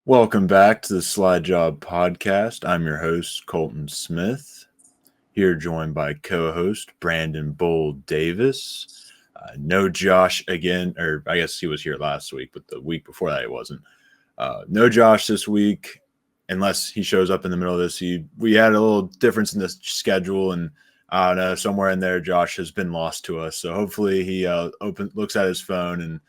Welcome back to the Slide Job Podcast. I'm your host, Colton Smith, here joined by co host Brandon Bull Davis. No Josh again, or I guess he was here last week, but the week before that he wasn't. No Josh this week, unless he shows up in the middle of this. We had a little difference in the schedule, and I don't know, somewhere in there, Josh has been lost to us. So hopefully he looks at his phone and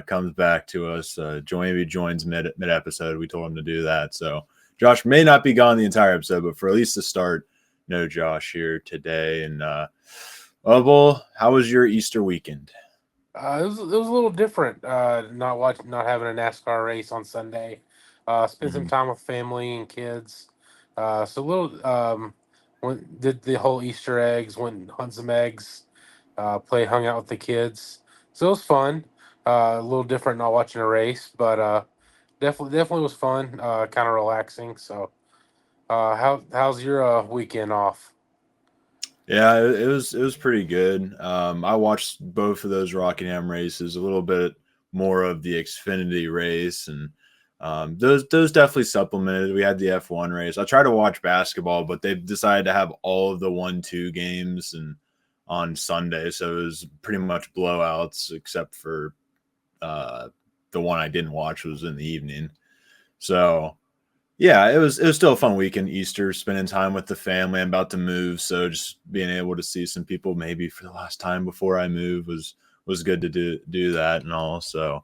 comes back to us. Maybe joins mid episode. We told him to do that. So Josh may not be gone the entire episode, but for at least the start, no Josh here today. And Bull, how was your Easter weekend? It was a little different. Not having a NASCAR race on Sunday. Spent some Mhm. time with family and kids. So a little did the whole Easter eggs, went and hunt some eggs, hung out with the kids. So it was fun. A little different not watching a race, but definitely was fun. Kind of relaxing. So how's your weekend off? Yeah, it was pretty good. I watched both of those Rockingham races, a little bit more of the Xfinity race, and those definitely supplemented. We had the F1 race. I tried to watch basketball, but they decided to have all of the 1-2 games and on Sunday, so it was pretty much blowouts, except for uh, the one I didn't watch was in the evening. So yeah, it was still a fun weekend. Easter, spending time with the family. I'm about to move, so just being able to see some people maybe for the last time before I move was good to do that and all. So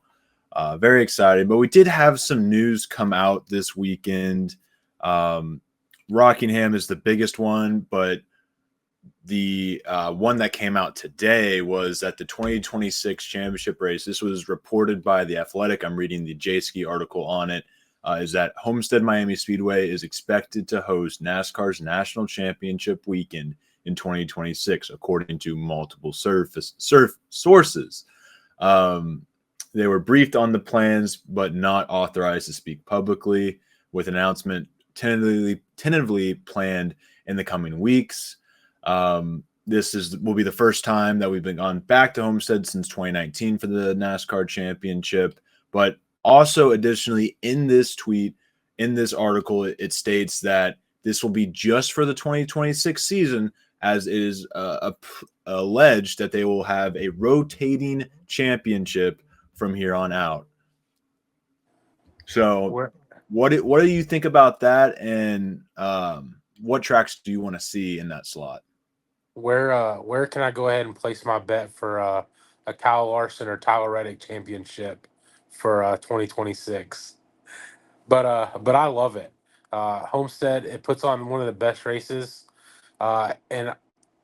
very excited. But we did have some news come out this weekend. Um, Rockingham is the biggest one, but the one that came out today was that the 2026 championship race. This was reported by The Athletic. I'm reading the J-Ski article on it. Is that Homestead Miami Speedway is expected to host NASCAR's National Championship weekend in 2026, according to multiple sources. Um, they were briefed on the plans, but not authorized to speak publicly, with announcement tentatively planned in the coming weeks. This will be the first time that we've been gone back to Homestead since 2019 for the NASCAR Championship. But also, additionally, in this tweet, in this article, it states that this will be just for the 2026 season, as it is alleged that they will have a rotating championship from here on out. So, Where what do you think about that, and what tracks do you want to see in that slot? where can I go ahead and place my bet for a Kyle Larson or Tyler Reddick championship for 2026? But I love it. Homestead, it puts on one of the best races, and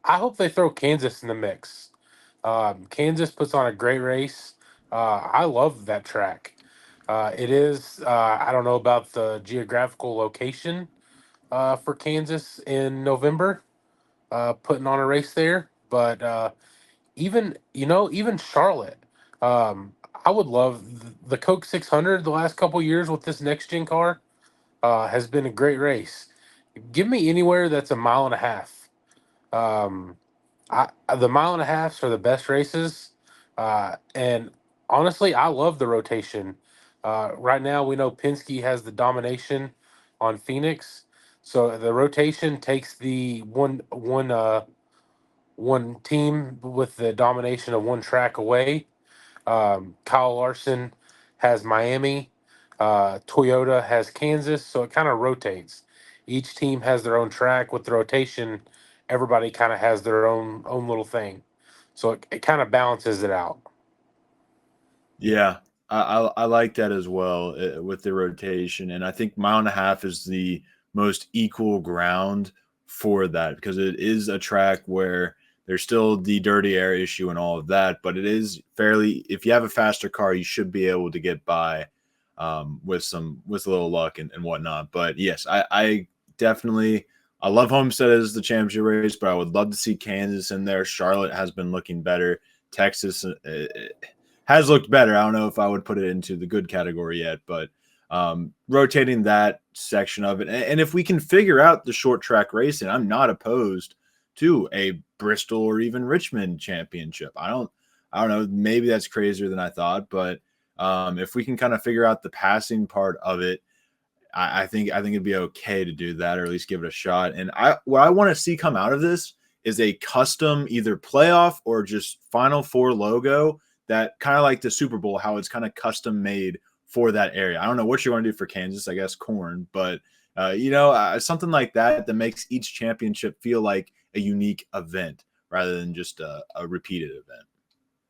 I hope they throw Kansas in the mix. Kansas puts on a great race. I love that track. It is. I don't know about the geographical location for Kansas in November, putting on a race there, but even Charlotte. I would love the Coke 600 the last couple years with this next gen car. Has been a great race. Give me anywhere that's a mile and a half. Um, the mile and a halfs are the best races, and honestly, I love the rotation. Right now, we know Penske has the domination on Phoenix, so the rotation takes the one team with the domination of one track away. Kyle Larson has Miami. Toyota has Kansas, so it kind of rotates. Each team has their own track. With the rotation, everybody kind of has their own little thing, so it kind of balances it out. Yeah, I like that as well with the rotation, and I think mile and a half is the most equal ground for that because it is a track where there's still the dirty air issue and all of that, but it is fairly. If you have a faster car, you should be able to get by with a little luck and whatnot. But yes, I definitely I love Homestead as the championship race, but I would love to see Kansas in there. Charlotte has been looking better. Texas has looked better. I don't know if I would put it into the good category yet, but rotating that section of it, and if we can figure out the short track racing, I'm not opposed to a Bristol or even Richmond championship. I don't know. Maybe that's crazier than I thought, but if we can kind of figure out the passing part of it, I think it'd be okay to do that, or at least give it a shot. And what I want to see come out of this is a custom either playoff or just Final Four logo that kind of like the Super Bowl, how it's kind of custom made for that area. I don't know what you want to do for Kansas, I guess corn, but something like that makes each championship feel like a unique event rather than just a repeated event.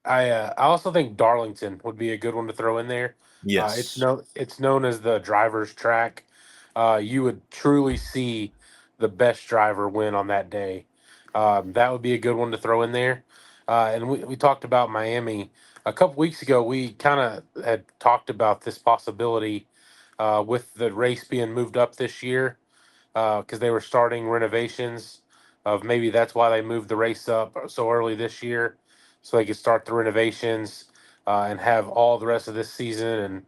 I also think Darlington would be a good one to throw in there. Yes. It's known as the driver's track. You would truly see the best driver win on that day. That would be a good one to throw in there. And we talked about Miami a couple weeks ago. We kind of had talked about this possibility with the race being moved up this year because they were starting renovations. Of maybe that's why they moved the race up so early this year, so they could start the renovations and have all the rest of this season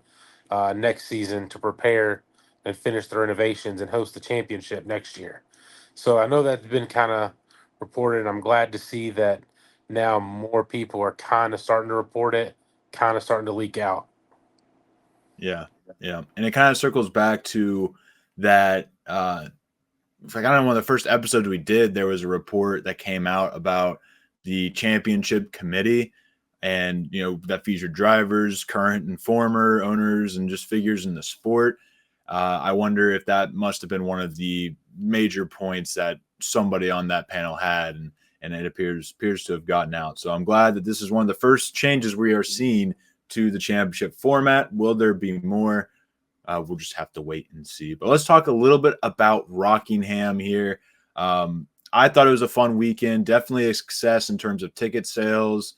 and next season to prepare and finish the renovations and host the championship next year. So I know that's been kind of reported. I'm glad to see that now more people are kind of starting to report it, kind of starting to leak out. Yeah. Yeah. And it kind of circles back to that. It's like, I don't know, one of the first episodes we did, there was a report that came out about the championship committee and, that featured drivers, current and former owners, and just figures in the sport. I wonder if that must have been one of the major points that somebody on that panel had, and it appears to have gotten out. So I'm glad that this is one of the first changes we are seeing to the championship format. Will there be more? We'll just have to wait and see. But let's talk a little bit about Rockingham here. I thought it was a fun weekend, definitely a success in terms of ticket sales.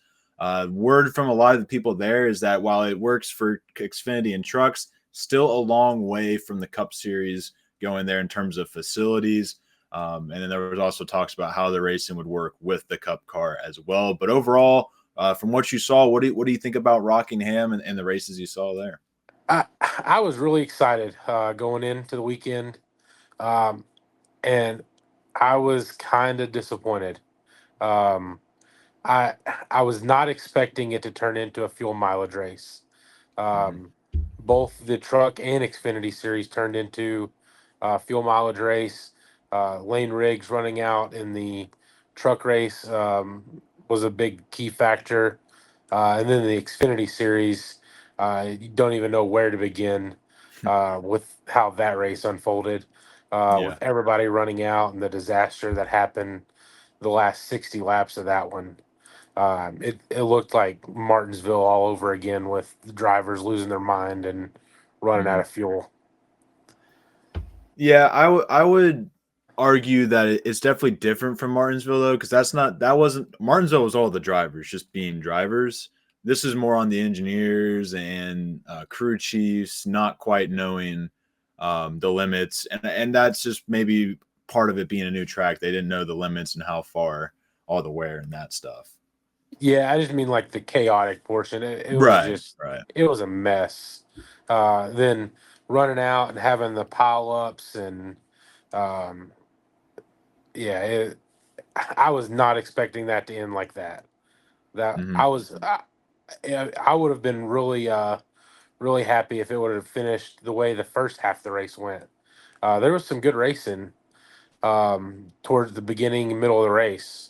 Word from a lot of the people there is that while it works for Xfinity and trucks, still a long way from the Cup Series going there in terms of facilities. And then there was also talks about how the racing would work with the Cup car as well. But overall, from what you saw, what do you think about Rockingham and the races you saw there? I was really excited going into the weekend, um, and I was kind of disappointed. Um, I I was not expecting it to turn into a fuel mileage race. Mm-hmm. Um, Both the truck and Xfinity series turned into fuel mileage race. Lane Riggs running out in the truck race was a big key factor, and then the Xfinity series, you don't even know where to begin with how that race unfolded, Yeah. with everybody running out and the disaster that happened the last 60 laps of that one. It looked like Martinsville all over again with the drivers losing their mind and running out Mm-hmm. of fuel. Yeah, I would argue that it's definitely different from Martinsville though, because that wasn't Martinsville was all the drivers just being drivers. This is more on the engineers and crew chiefs not quite knowing the limits, and that's just maybe part of it being a new track. They didn't know the limits and how far all the wear and that stuff. Yeah, I just mean like the chaotic portion. It was Right, just, right. it was a mess. Then running out and having the pile ups and, um, yeah, I was not expecting that to end like that. That Hmm. I would have been really, really happy if it would have finished the way the first half of the race went. There was some good racing towards the beginning and middle of the race.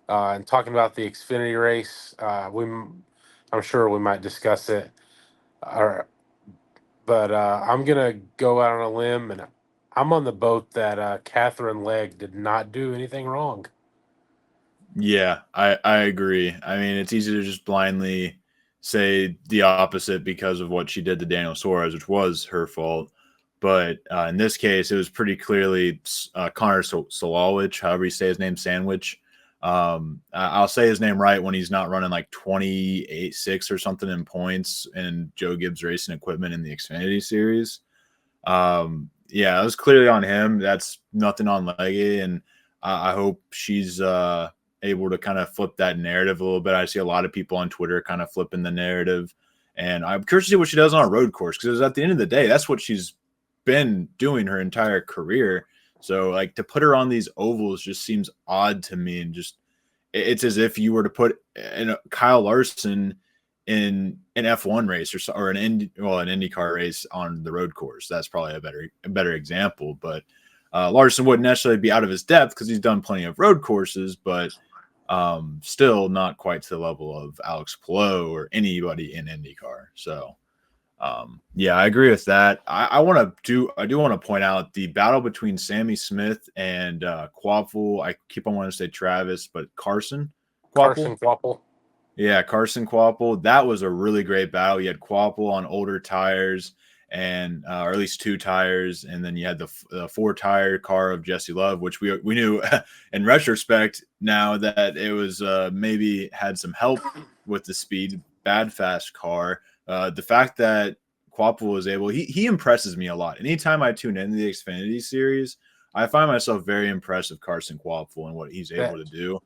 And talking about the Xfinity race, I'm sure we might discuss it. Or, but I'm gonna go out on a limb, and I'm on the boat that Catherine Legg did not do anything wrong. Yeah, I agree. I mean, it's easy to just blindly say the opposite because of what she did to Daniel Suarez, which was her fault. But in this case, it was pretty clearly Connor Solowich, however you say his name, Sandwich. I'll say his name right when he's not running like 28-6 or something in points in Joe Gibbs Racing Equipment in the Xfinity Series. Yeah, it was clearly on him. That's nothing on Leggy, and I hope she's able to kind of flip that narrative a little bit. I see a lot of people on Twitter kind of flipping the narrative, and I'm curious to see what she does on a road course because at the end of the day, that's what she's been doing her entire career. So, like, to put her on these ovals just seems odd to me, and just it's as if you were to put Kyle Larson in an F1 race or an IndyCar race on the road course. That's probably a better example. But Larson wouldn't necessarily be out of his depth because he's done plenty of road courses, but still not quite to the level of Alex Palou or anybody in IndyCar. So yeah, I agree with that. I do want to point out the battle between Sammy Smith and Quaffle. I keep on wanting to say Travis, but Carson Quaffle. Carson Kvapil. Yeah, Carson Quapple. That was a really great battle. You had Quapple on older tires and or at least two tires, and then you had the four tire car of Jesse Love, which we knew in retrospect now that it was maybe had some help with the speed, bad fast car. The fact that Quapple was able, he impresses me a lot. Anytime I tune into the Xfinity series, I find myself very impressed with Carson Quapple and what he's able That to do.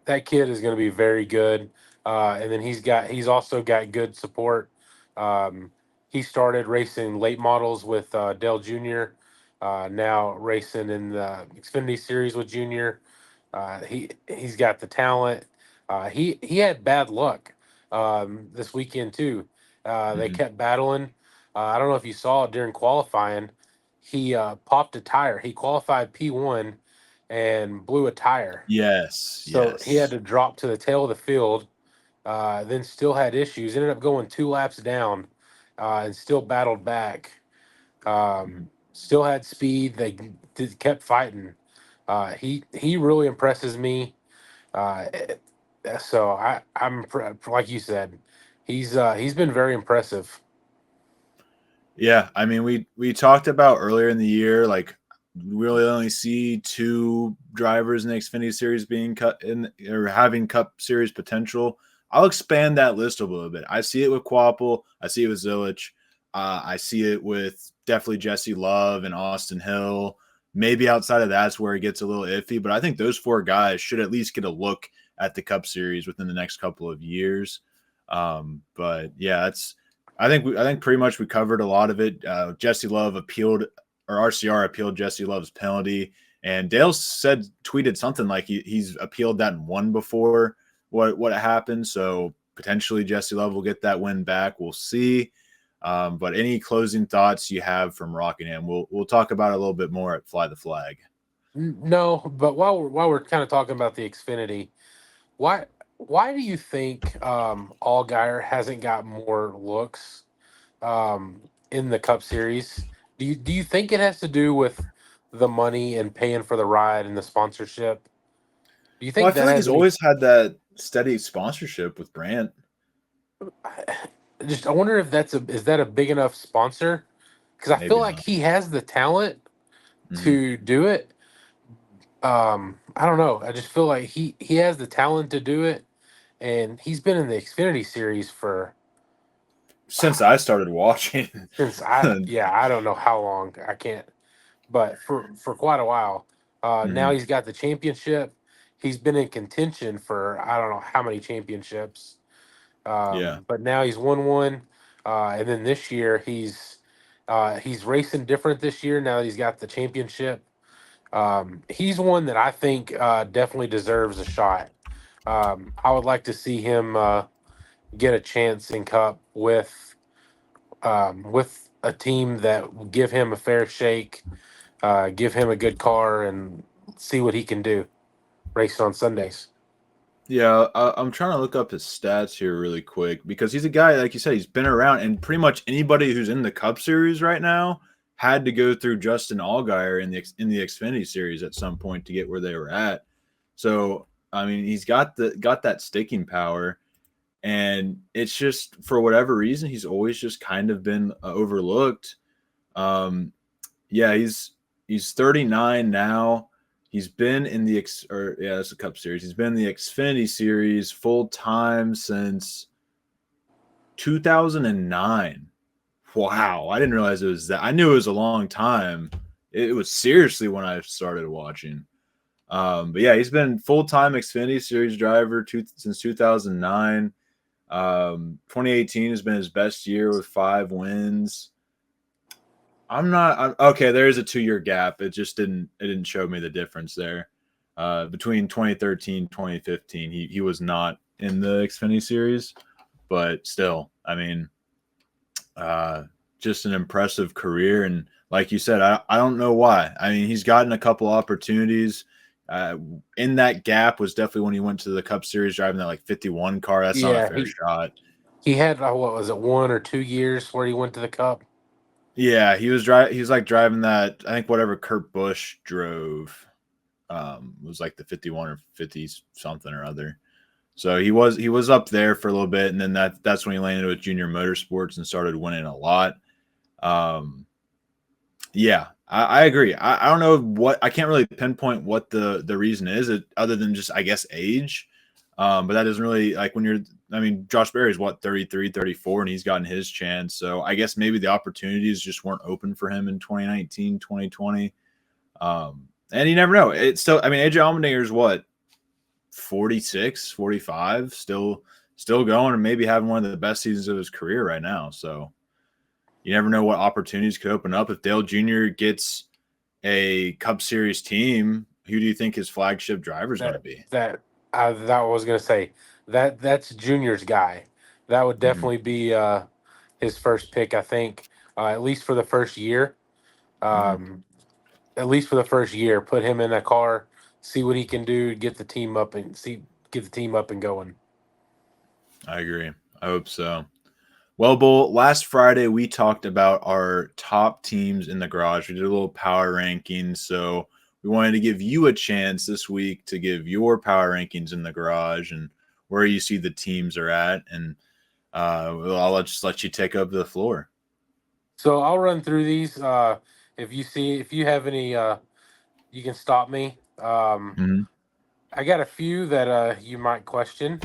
that kid is going to be very good. And then he's also got good support. Um, he started racing late models with Dale Jr. Now racing in the Xfinity Series with Junior. He's got the talent. He had bad luck this weekend too. They Mhm. kept battling. I don't know if you saw it during qualifying. He popped a tire. He qualified P1 and blew a tire. Yes, So he had yes. to drop to the tail of the field, then still had issues. Ended up going two laps down and still battled back. Mhm. Still had speed. They kept fighting. He really impresses me. So like you said, he's been very impressive. Yeah, I mean, we talked about earlier in the year, like we really only see two drivers in the Xfinity Series being cut in or having Cup Series potential. I'll expand that list a little bit. I see it with Quapple. I see it with Zilich. I see it with definitely Jesse Love and Austin Hill. Maybe outside of that's where it gets a little iffy, but I think those four guys should at least get a look at the Cup Series within the next couple of years. But yeah, that's I think pretty much we covered a lot of it. Jesse Love appealed, or RCR appealed Jesse Love's penalty, and Dale said tweeted something like he's appealed that and won before what happened. So potentially Jesse Love will get that win back. We'll see. But any closing thoughts you have from Rockingham, we'll talk about it a little bit more at Fly the Flag. No, but while we're kind of talking about the Xfinity, why why do you think Allgaier hasn't got more looks in the Cup Series? Do you think it has to do with the money and paying for the ride and the sponsorship? Do you Well, I think feel that like has he's any? always had that steady sponsorship with Brandt. I wonder if is that a big enough sponsor? Because I feel Maybe like not. he has the talent Mhm. to do it. I don't know. I just feel like he has the talent to do it, and he's been in the Xfinity Series for Since I started watching. since I don't know how long. I can't, but for quite a while. Now Mhm. he's got the championship. He's been in contention for I don't know how many championships. Yeah. But now he's won one, and then this year he's racing different this year. Now that he's got the championship, he's one that I think definitely deserves a shot. I would like to see him get a chance in Cup with a team that will give him a fair shake, give him a good car, and see what he can do racing on Sundays. Yeah, I'm trying to look up his stats here really quick because he's a guy, like you said, he's been around, and pretty much anybody who's in the Cup Series right now had to go through Justin Allgaier in the Xfinity Series at some point to get where they were at. So, I mean, he's got that sticking power, and it's just for whatever reason he's always just kind of been overlooked. Um, yeah, he's 39 now. He's been in the that's the Cup Series. He's been in the Xfinity Series full time since 2009. Wow, I didn't realize it was that. I knew it was a long time. It was seriously when I started watching. But yeah, he's been full time Xfinity Series driver since 2009. 2018 has been his best year with 5 wins. Okay. There is a 2 year gap. It didn't show me the difference there. Between 2013 2015, he was not in the Xfinity series. but still, I mean, uh, just an impressive career. And like you said, I don't know why. I mean, he's gotten a couple opportunities. Uh, in that gap was definitely when he went to the Cup Series driving that like 51 car. That's not a Yeah, fair shot. he had what was it, 1 or 2 years where he went to the Cup. Yeah, he was driving. He was like driving that. I think whatever Kurt Busch drove was like the 51 or 50 something or other. So he was up there for a little bit, and then that's when he landed with Junior Motorsports and started winning a lot. Um, yeah, I agree. I don't know what I can't really pinpoint what the reason is, other than just I guess age. But that doesn't really like when you're. I mean, Josh Berry's what 33, 34, and he's gotten his chance. So I guess maybe the opportunities just weren't open for him in 2019, 2020. And you never know. It's still. I mean, AJ Allmendinger's what 46, 45, still going and maybe having one of the best seasons of his career right now. So you never know what opportunities could open up. If Dale Jr. gets a Cup Series team, who do you think his flagship driver is going to That be? that I was gonna say that's Junior's guy. That would Mm-hmm. definitely be his first pick, I think, at least for the first year. Mm-hmm. Um, at least for the first year, put him in a car, see what he can do, get the team up and going. I agree. I hope so. Well, Bull, last Friday we talked about our top teams in the garage. We did a little power ranking. So we wanted to give you a chance this week to give your power rankings in the garage and where you see the teams are at. And I'll just let you take up the floor. So I'll run through these. If you have any, you can stop me. Mm-hmm. I got a few that you might question.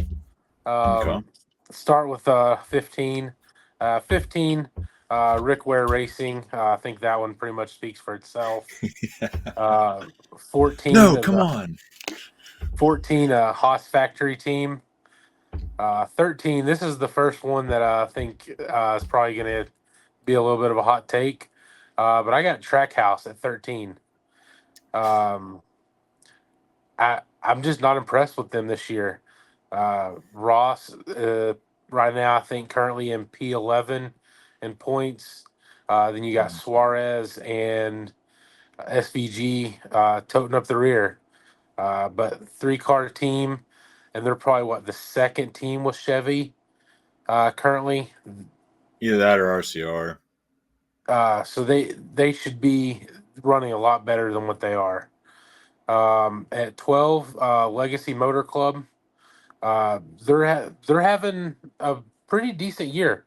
Okay. Um, Start with 15. 15, Rick Ware Racing. I think that one pretty much speaks for itself. Uh, 14, No, come the on. 14 Haas Factory team. 13, this is the first one that I think is probably going to be a little bit of a hot take. But I got Trackhouse at 13. Um, I'm just not impressed with them this year. Ross, right now, I think currently in P11 in points. Then you got Suarez and SVG toting up the rear. But three-car team, and they're probably what the second team with Chevy currently. Either that or RCR. So they should be running a lot better than what they are. At 12, Legacy Motor Club. They're having a pretty decent year.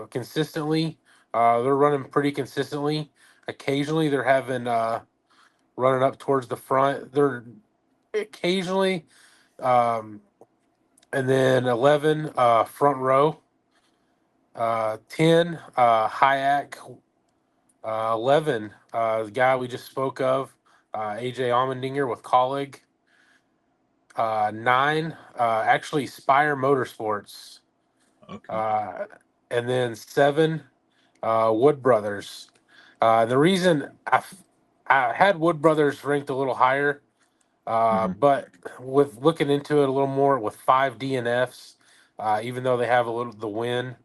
Consistently, they're running pretty consistently. Occasionally, they're having running up towards the front. They're occasionally, um, and then 11, front row. 10, Hayek. 11, the guy we just spoke of, AJ Allmendinger with colleague. 9, actually Spire Motorsports. Okay. Uh, and then 7, Wood Brothers. The reason I had Wood Brothers ranked a little higher, Mm-hmm. but with looking into it a little more with 5 DNFs, even though they have a little the win,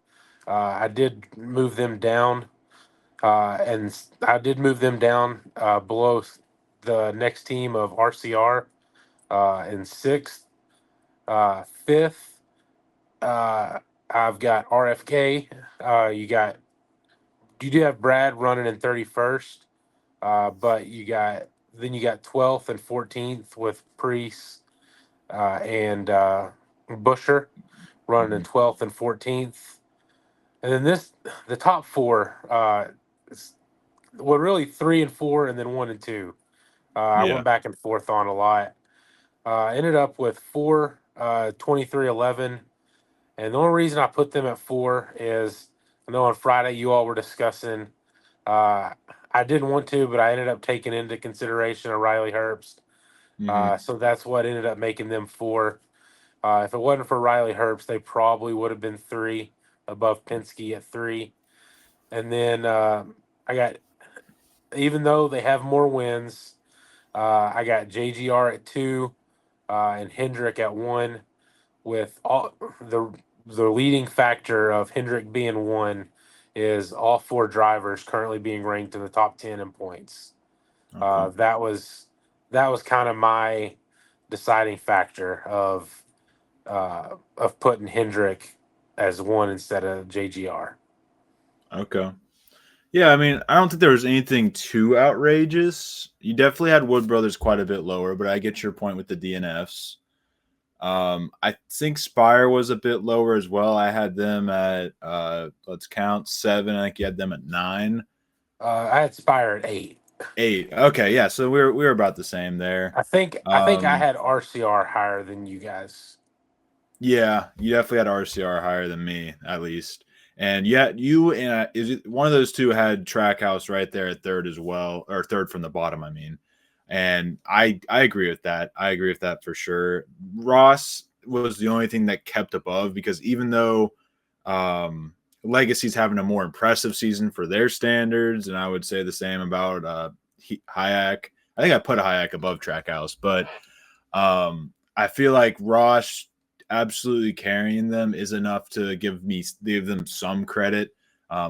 I did move them down, and I did move them down below the next team of RCR in sixth. Fifth, I've got RFK. You do have Brad running in 31st, but you got 12th and 14th with Priest and Busher running in Mm-hmm. 12th and 14th. And then the top four, well, really 3 and 4, and then 1 and 2. I Yeah. went back and forth on a lot. Ended up with 4, 23, 11. And the only reason I put them at 4 is I know on Friday you all were discussing. Uh, I didn't want to, but I ended up taking into consideration a Riley Herbst. Mm-hmm. So that's what ended up making them 4. If it wasn't for Riley Herbst, they probably would have been 3 above Penske at 3. And then I got, even though they have more wins, I got JGR at 2 and Hendrick at 1 with all the the leading factor of Hendrick being one is all four drivers currently being ranked in the top 10 in points. Okay. That was kind of my deciding factor of putting Hendrick as one instead of JGR. Okay. Yeah, I mean, I don't think there was anything too outrageous. You definitely had Wood Brothers quite a bit lower, but I get your point with the DNFs. I think Spire was a bit lower as well. I had them at let's count 7. I think you had them at 9. I had Spire at 8. 8. Okay, yeah, so we were about the same there. I think I had RCR higher than you guys. Yeah, you definitely had RCR higher than me, at least. And yet you and is it one of those two had Trackhouse right there at third as well, or third from the bottom, I mean. And I agree with that. I agree with that for sure. Ross was the only thing that kept above because even though Legacy's having a more impressive season for their standards, and I would say the same about Hayek. I think I put Hayek above Trackhouse, but I feel like Ross absolutely carrying them is enough to give them some credit.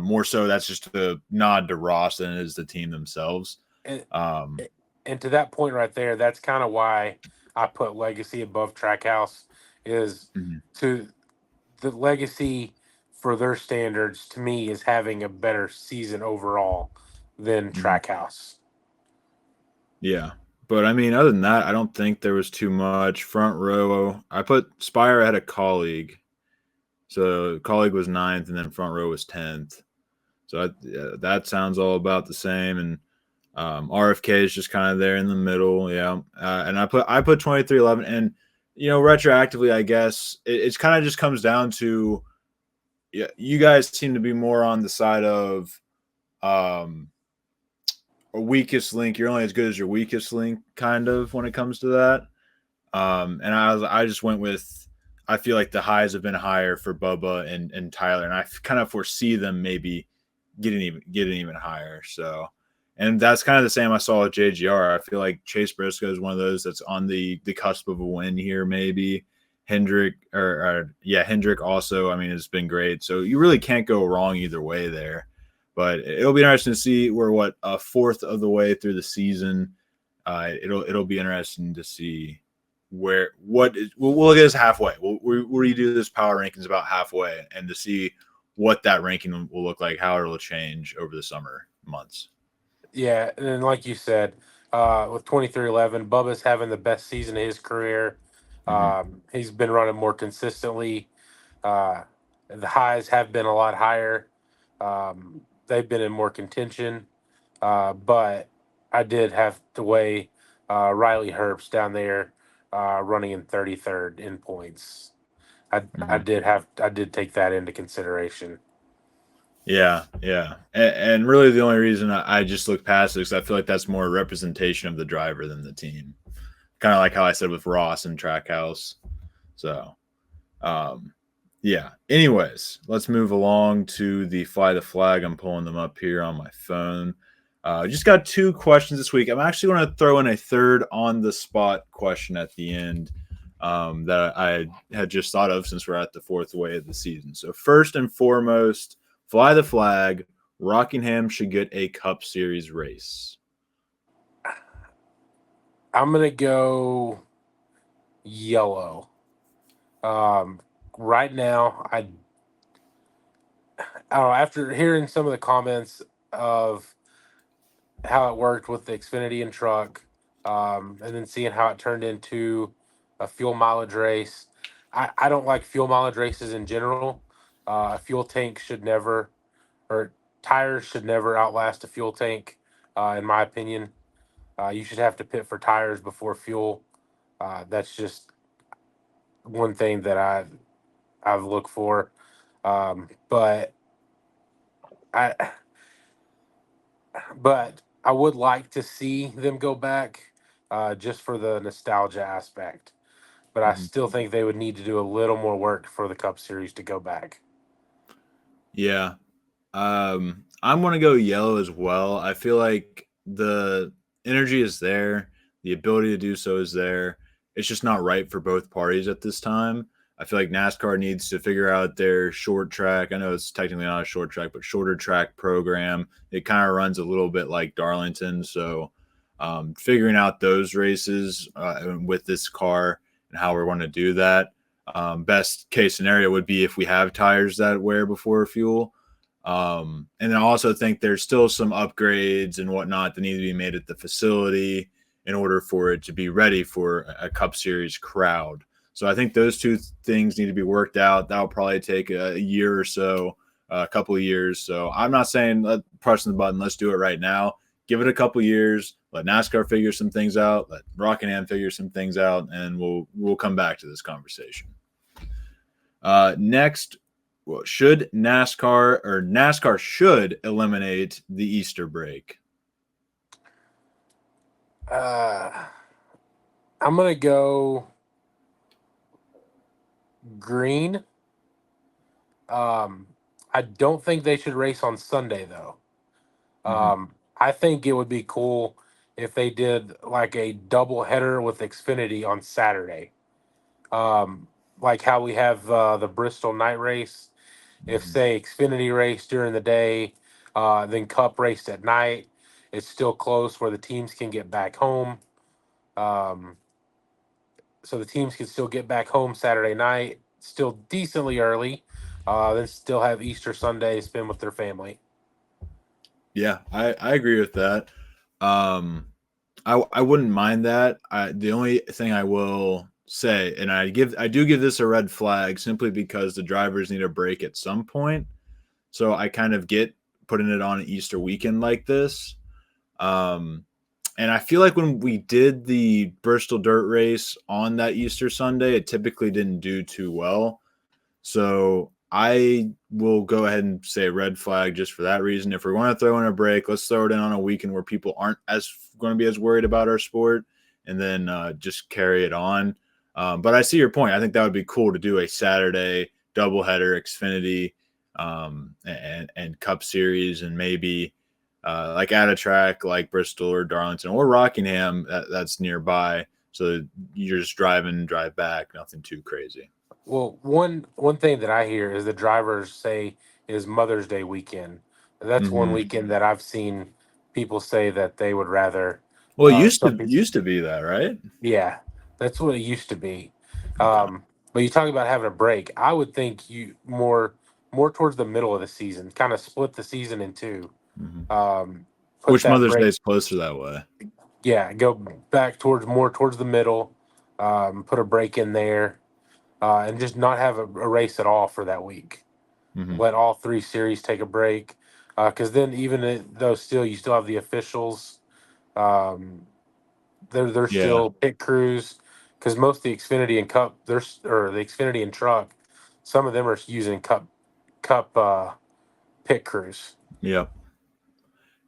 More so, that's just a nod to Ross than it is the team themselves. And, Um, and to that point right there, that's kind of why I put Legacy above Trackhouse is mhm, to the Legacy for their standards to me is having a better season overall than mhm. Trackhouse. Yeah, but I mean, other than that, I don't think there was too much front row. I put Spire ahead of Colleague, so Colleague was ninth, and then front row was 10th. So yeah, that sounds all about the same. And RFK is just kind of there in the middle. Yeah. And I put 2311 and retroactively, I guess it's kind of just comes down to, yeah, you guys seem to be more on the side of um a weakest link. You're only as good as your weakest link, kind of, when it comes to that. And I just went with, I feel like the highs have been higher for Bubba and Tyler, and I kind of foresee them maybe getting even higher. So, and that's kind of the same I saw with JGR. I feel like Chase Briscoe is one of those that's on the cusp of a win here, maybe. Hendrick or yeah, Hendrick also, I mean, it's been great. So you really can't go wrong either way there. But it'll be interesting to see where what a fourth of the way through the season. It'll be interesting to see where what is, we'll look at this halfway. We'll redo this power rankings about halfway and to see what that ranking will look like, how it'll change over the summer months. Yeah, and then like you said, with 2311, Bubba's having the best season of his career. Hmm. He's been running more consistently. Uh, the highs have been a lot higher. They've been in more contention, but I did have to weigh Riley Herbst down there running in 33rd in points. Hmm. I did take that into consideration. Yeah, yeah, and really the only reason I just look past it is I feel like that's more a representation of the driver than the team. Kind of like how I said with Ross and Trackhouse. So, um, yeah. Anyways, let's move along to the fly the flag. I'm pulling them up here on my phone. Just got 2 questions this week. I'm actually going to throw in a third on the spot question at the end that I had just thought of since we're at the fourth way of the season. So, first and foremost, fly the flag. Rockingham should get a Cup Series race. I'm gonna go yellow. Um, right now, I don't know, after hearing some of the comments of how it worked with the Xfinity and truck, and then seeing how it turned into a fuel mileage race. I don't like fuel mileage races in general. A fuel tank should never, or tires should never outlast a fuel tank, in my opinion. You should have to pit for tires before fuel. That's just one thing that I've looked for. But I but I would like to see them go back, just for the nostalgia aspect. But I Mhm. still think they would need to do a little more work for the Cup Series to go back. Yeah, I'm gonna go yellow as well. I feel like the energy is there, the ability to do so is there. It's just not right for both parties at this time. I feel like NASCAR needs to figure out their short track. I know it's technically not a short track, but shorter track program. It kind of runs a little bit like Darlington. So figuring out those races with this car and how we're going to do that. Best case scenario would be if we have tires that wear before fuel. And then I also think there's still some upgrades and whatnot that need to be made at the facility in order for it to be ready for a Cup Series crowd. So I think those two things need to be worked out. That'll probably take a year or so, a couple of years. So I'm not saying pressing the button, let's do it right now. Give it a couple of years. Let NASCAR figure some things out. Let Rockingham figure some things out, and we'll come back to this conversation. Next, well, should NASCAR should eliminate the Easter break? I'm gonna go green. I don't think they should race on Sunday though. I think it would be cool if they did like a double header with Xfinity on Saturday. Like how we have the Bristol night race. If say Xfinity race during the day, then Cup raced at night, it's still close where the teams can get back home. Um, so the teams can still get back home Saturday night, still decently early, then still have Easter Sunday spend with their family. Yeah, I agree with that. I wouldn't mind that. The only thing I will say, and I do give this a red flag simply because the drivers need a break at some point. So I kind of get putting it on an Easter weekend like this. And I feel like when we did the Bristol Dirt Race on that Easter Sunday, it typically didn't do too well. So I will go ahead and say red flag just for that reason. If we're going to throw in a break, let's throw it in on a weekend where people aren't as going to be as worried about our sport, and then just carry it on. But I see your point. I think that would be cool to do a Saturday doubleheader Xfinity and Cup Series, and maybe like at a track like Bristol or Darlington or Rockingham that's nearby. So you're just drive back, nothing too crazy. Well, one thing that I hear is the drivers say is Mother's Day weekend. That's one Mm-hmm. weekend that I've seen people say that they would rather. Well, it Some people, used to be that, right? yeah, that's what it used to be. Okay. But you talk about having a break. I would think you more towards the middle of the season, kind of split the season in two. Mm-hmm. Um, put Which that Mother's Day break, is closer that way? yeah, go back towards more towards the middle. Put a break in there, and just not have a race at all for that week. Mm-hmm. Let all three series take a break, because then though still you still have the officials. Um, they're Yeah. still pit crews because most of the Xfinity and Cup or the Xfinity and Truck, some of them are using Cup pit crews. Yep.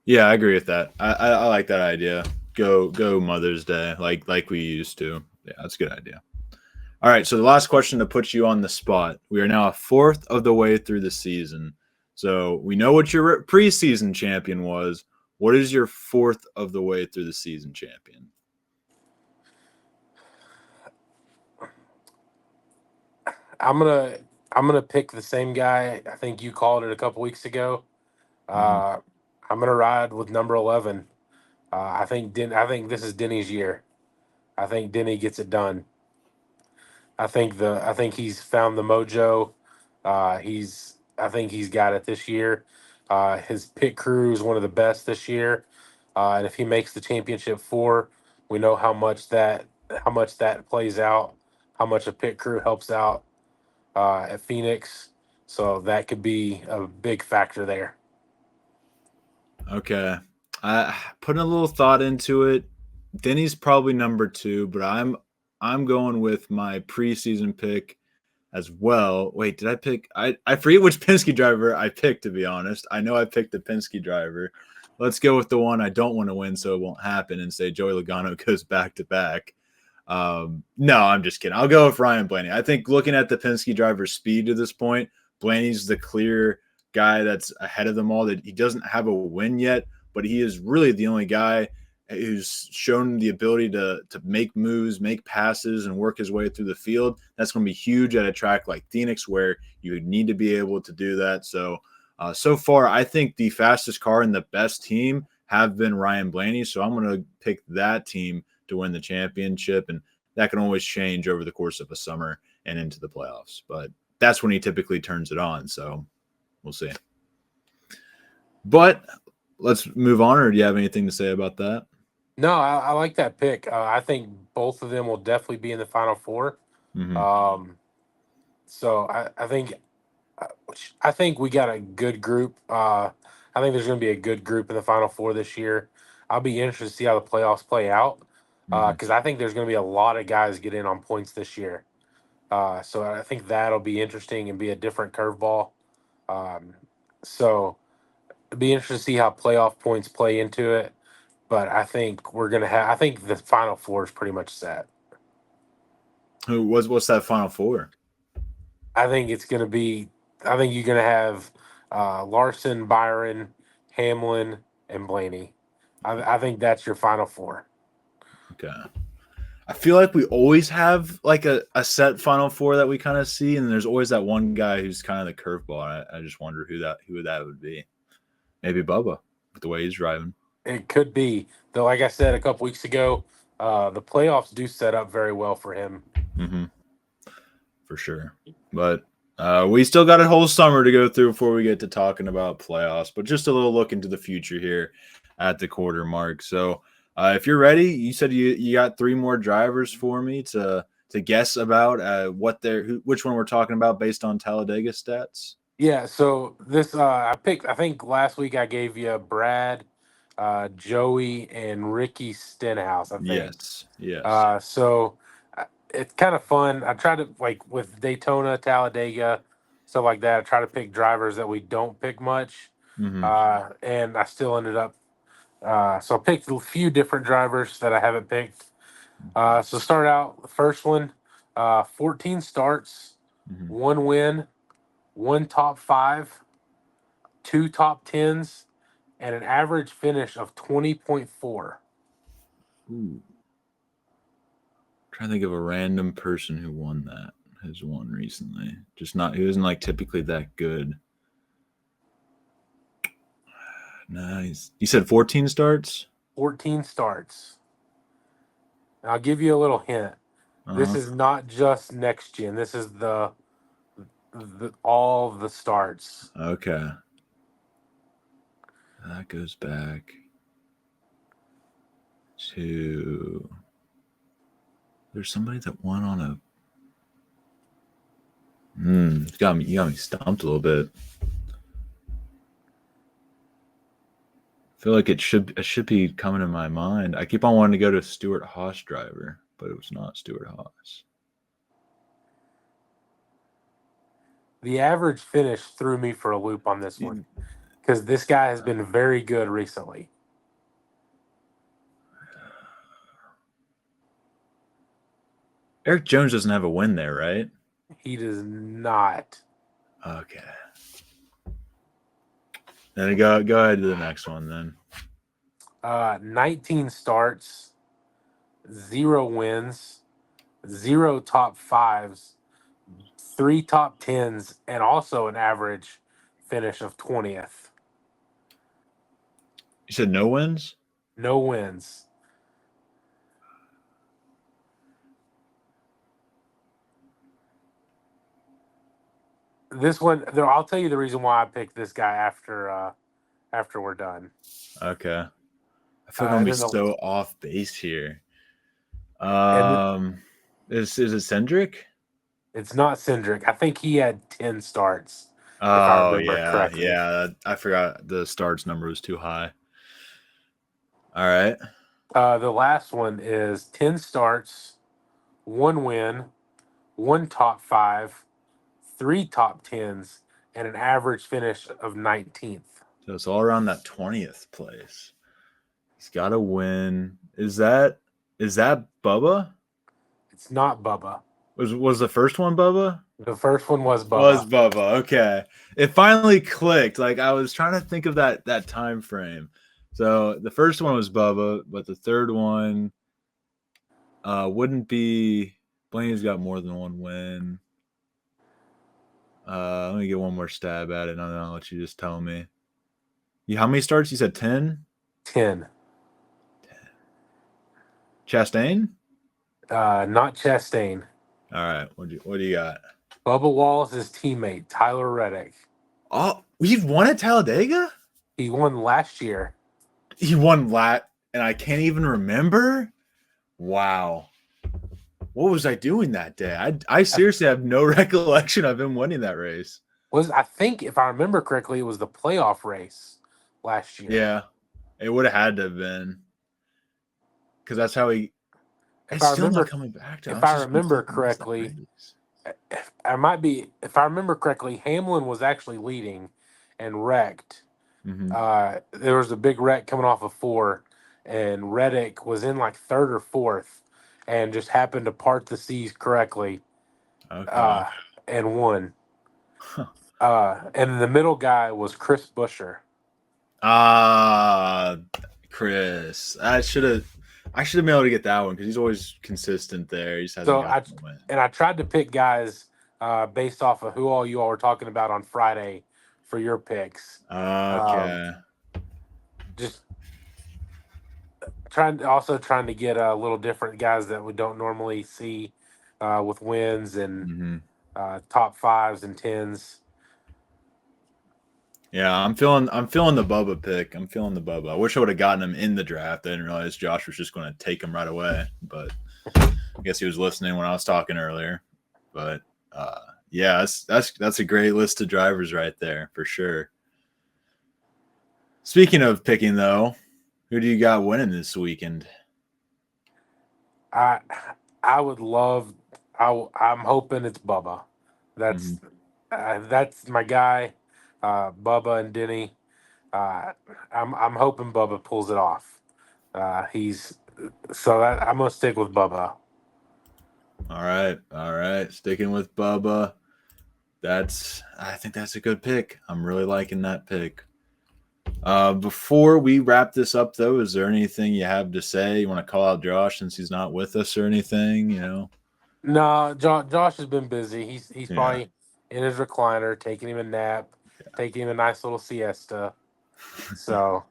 Yeah, I agree with that. I like that idea. Go Mother's Day like we used to. Yeah, that's a good idea. All right, so the last question to put you on the spot. We are now a fourth of the way through the season. So we know what your preseason champion was. What is your fourth of the way through the season champion? I'm gonna I'm gonna pick the same guy. I think you called it a couple weeks ago. Mm-hmm. Uh, I'm gonna ride with number 11. I think this is Denny's year. I think Denny gets it done. I think he's found the mojo. I think he's got it this year. His pit crew is one of the best this year, and if he makes the championship four, we know how much that plays out, how much a pit crew helps out at Phoenix. So that could be a big factor there. Okay. I putting a little thought into it. Denny's probably number two, but I'm going with my preseason pick as well. Wait, did I pick? I forget which Penske driver I picked, to be honest. I know I picked the Penske driver. Let's go with the one I don't want to win so it won't happen and say Joey Logano goes back to back. No, I'm just kidding. I'll go with Ryan Blaney. I think looking at the Penske driver's speed to this point, Blaney's the clear guy that's ahead of them all. That he doesn't have a win yet, but he is really the only guy who's shown the ability to make moves, make passes, and work his way through the field. That's going to be huge at a track like Phoenix, where you need to be able to do that. So, so far, I think the fastest car and the best team have been Ryan Blaney. So I'm going to pick that team to win the championship, and that can always change over the course of a summer and into the playoffs. But that's when he typically turns it on. So we'll see. But let's move on. Or do you have anything to say about that? No, I like that pick. I think both of them will definitely be in the Final Four. Mm-hmm. So I think we got a good group. I think there's going to be a good group in the Final Four this year. I'll be interested to see how the playoffs play out Mm-hmm. because I think there's going to be a lot of guys get in on points this year. So I think that'll be interesting and be a different curveball. Um, so it'll be interesting to see how playoff points play into it. But I think we're gonna have. I think the Final Four is pretty much set. What's that Final Four? I think it's gonna be. I think you're gonna have Larson, Byron, Hamlin, and Blaney. I think that's your Final Four. Okay. I feel like we always have like a set Final Four that we kind of see, and there's always that one guy who's kind of the curveball. I just wonder who that would be. Maybe Bubba, with the way he's driving. It could be, though. Like I said a couple weeks ago, the playoffs do set up very well for him. Mm-hmm. For sure. But we still got a whole summer to go through before we get to talking about playoffs. But just a little look into the future here at the quarter mark. So if you're ready, you said you got 3 more drivers for me to guess about which one we're talking about based on Talladega stats. Yeah. So this I picked. I think last week I gave you Brad, Joey, and Ricky Stenhouse. I think. Yes. So it's kind of fun. I try to like with Daytona, Talladega, stuff like that. I try to pick drivers that we don't pick much, Mm-hmm. and I still ended up. So I picked a few different drivers that I haven't picked. So start out the first one, 14 starts, Mm-hmm. 1 win, 1 top 5, 2 top 10s, and an average finish of 20.4. Ooh. Trying to think of a random person who has won recently. Just not he wasn't like typically that good. Nice. You said 14 starts? 14 starts. And I'll give you a little hint. This Uh-huh. is not just next gen. This is the all the starts. Okay. That goes back to there's somebody that won on a you got me stumped a little bit. I feel like it should be coming to my mind. I keep on wanting to go to Stuart Haas driver, but it was not Stuart Haas. The average finish threw me for a loop on this one because this guy has been very good recently. Eric Jones doesn't have a win there, right? He does not. Okay. Then go ahead to the next one then. 19 starts, 0 wins, 0 top 5s, 3 top 10s, and also an average finish of 20th. You said no wins? No wins. This one, there. I'll tell you the reason why I picked this guy after we're done. Okay. I feel like I'm gonna And be then so off base here. and Is it Cendric? it's not Cindric. I think he had 10 starts, if I Oh remember yeah, correctly. yeah. I forgot the starts number was too high. All right. The last one is 10 starts, 1 win, 1 top 5, 3 top 10s, and an average finish of 19th. So it's all around that 20th place. He's got to win. Is that Bubba? It's not Bubba. Was the first one Bubba? The first one was Was Bubba. Bubba. Okay. It finally clicked. Like I was trying to think of that time frame. So the first one was Bubba, but the third one wouldn't be. Blaney's got more than one win. Let me get one more stab at it, and then I'll let you just tell me. How many starts? You said 10? 10. Chastain? Not Chastain. All right. What do you got? Bubba Wallace's teammate, Tyler Reddick. Oh, we've won at Talladega? He won last year. He won and I can't even remember? Wow. What was I doing that day? I seriously have no recollection of him winning that race. I think, if I remember correctly, it was the playoff race last year. Yeah. It would have had to have been. Because that's how he. It's still not coming back to. If I remember correctly, if I remember correctly, Hamlin was actually leading and wrecked. Mm-hmm. There was a big wreck coming off of 4, and Reddick was in like 3rd or 4th, and just happened to part the seas correctly, Okay. and won. Huh. And the middle guy was Chris Buescher. Chris. I should have been able to get that one because he's always consistent there. He just hasn't gotten the win. And I tried to pick guys based off of who all you all were talking about on Friday for your picks. Okay. Just trying to get a little different guys that we don't normally see with wins and top 5s and 10s. Yeah, I'm feeling the Bubba pick. I'm feeling the Bubba. I wish I would have gotten him in the draft. I didn't realize Josh was just going to take him right away. But I guess he was listening when I was talking earlier. But yeah, that's a great list of drivers right there for sure. Speaking of picking though, who do you got winning this weekend? I'm hoping it's Bubba. That's my guy, Bubba and Denny. I'm hoping Bubba pulls it off. I'm gonna stick with Bubba. All right. Sticking with Bubba. I think that's a good pick. I'm really liking that pick. Before we wrap this up, though, is there anything you have to say? You want to call out Josh since he's not with us or anything? No, Josh has been busy. He's probably in his recliner, taking him a nap, taking him a nice little siesta. So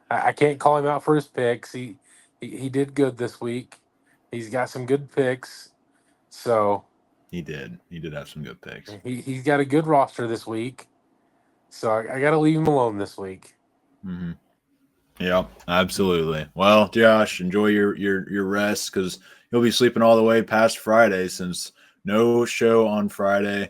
I can't call him out for his picks. He did good this week. He's got some good picks. So he did have some good picks. He's got a good roster this week. So I got to leave him alone this week. Mm-hmm. Yeah, absolutely. Well, Josh, enjoy your rest because you'll be sleeping all the way past Friday since no show on Friday.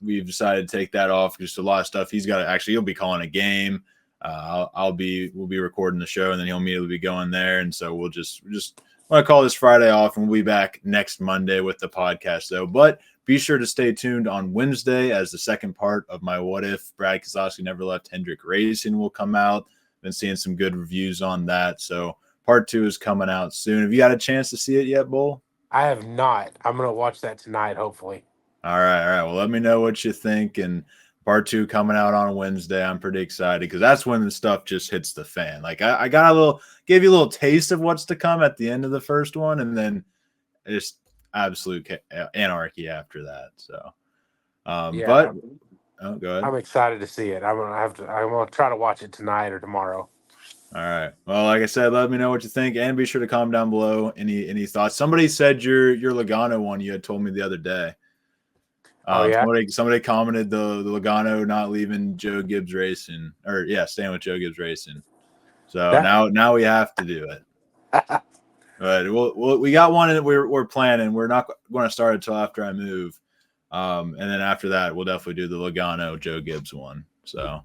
We've decided to take that off. Just a lot of stuff. He'll be calling a game. We'll be recording the show and then he'll immediately be going there. And so we'll just want to call this Friday off and we'll be back next Monday with the podcast though. But be sure to stay tuned on Wednesday as the second part of my What If Brad Keselowski Never Left Hendrick Racing will come out. Been seeing some good reviews on that. So part 2 is coming out soon. Have you got a chance to see it yet, Bull? I have not. I'm going to watch that tonight, hopefully. All right. Well, let me know what you think. And part 2 coming out on Wednesday. I'm pretty excited because that's when the stuff just hits the fan. Like I gave you a little taste of what's to come at the end of the first one. And then just absolute anarchy after that. So, but go ahead. I'm excited to see it. I'm gonna try to watch it tonight or tomorrow. All right. Well, like I said, let me know what you think, and be sure to comment down below any thoughts. Somebody said your Logano one you had told me the other day. Somebody commented the Logano not leaving Joe Gibbs Racing, staying with Joe Gibbs Racing. So now we have to do it. But we got one that we're planning. We're not going to start until after I move. And then after that, we'll definitely do the Logano Joe Gibbs one. So,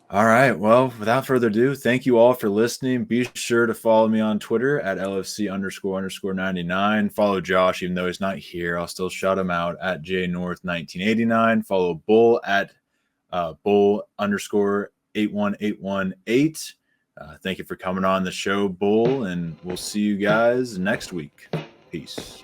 all right. Well, without further ado, thank you all for listening. Be sure to follow me on Twitter at LFC__99. Follow Josh, even though he's not here. I'll still shout him out at JNorth1989. Follow Bull at Bull_81818. Thank you for coming on the show, Bull, and we'll see you guys next week. Peace.